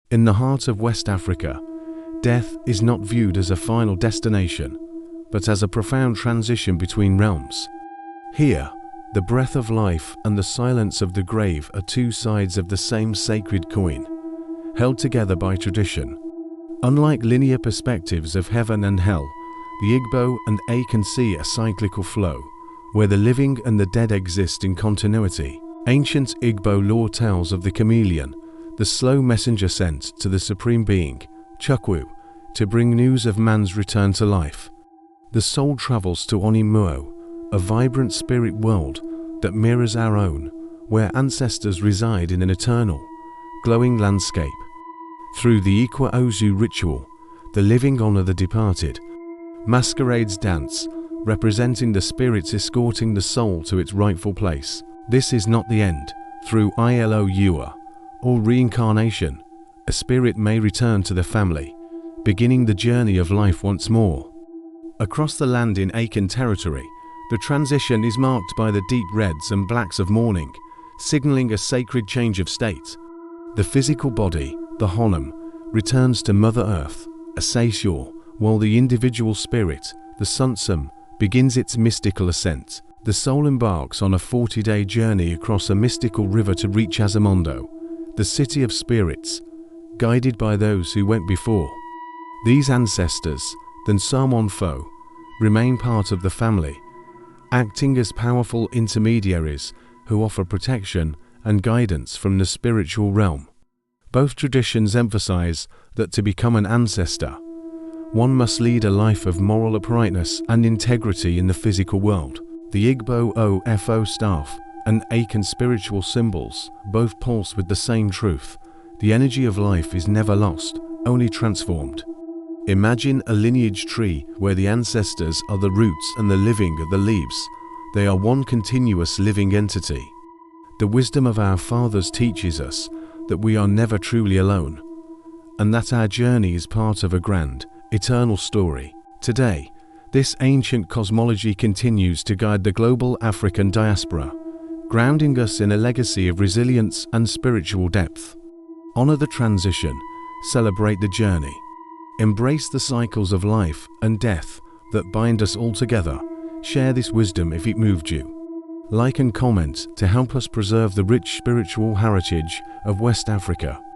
In the heart of West Africa, death is not viewed as a final destination, but as a profound transition between realms. Here, the breath of life and the silence of the grave are two sides of the same sacred coin, held together by tradition. Unlike linear perspectives of heaven and hell, the Igbo and Akan see a cyclical flow, where the living and the dead exist in continuity. Ancient Igbo lore tells of the chameleon, the slow messenger sent to the Supreme Being, Chukwu, to bring news of man's return to life. The soul travels to Onimuo, a vibrant spirit world that mirrors our own, where ancestors reside in an eternal, glowing landscape. Through the Ikwa Ozu ritual, the living honor the departed. Masquerades dance, representing the spirits escorting the soul to its rightful place. This is not the end. Through Iloua, or reincarnation, a spirit may return to the family, beginning the journey of life once more. Across the land in Akan territory, the transition is marked by the deep reds and blacks of mourning, signaling a sacred change of state. The physical body, the honam, returns to Mother Earth, a Seishore, while the individual spirit, the sunsum, begins its mystical ascent. The soul embarks on a 40-day journey across a mystical river to reach Azamondo, the city of spirits, guided by those who went before. These ancestors, the Nsamonfo, remain part of the family, acting as powerful intermediaries who offer protection and guidance from the spiritual realm. Both traditions emphasize that to become an ancestor, one must lead a life of moral uprightness and integrity in the physical world. The Igbo Ofo staff and Akan spiritual symbols both pulse with the same truth. The energy of life is never lost, only transformed. Imagine a lineage tree where the ancestors are the roots and the living are the leaves. They are one continuous living entity. The wisdom of our fathers teaches us that we are never truly alone, and that our journey is part of a grand, eternal story. Today, this ancient cosmology continues to guide the global African diaspora, grounding us in a legacy of resilience and spiritual depth. Honor the transition, celebrate the journey. Embrace the cycles of life and death that bind us all together. Share this wisdom if it moved you. Like and comment to help us preserve the rich spiritual heritage of West Africa.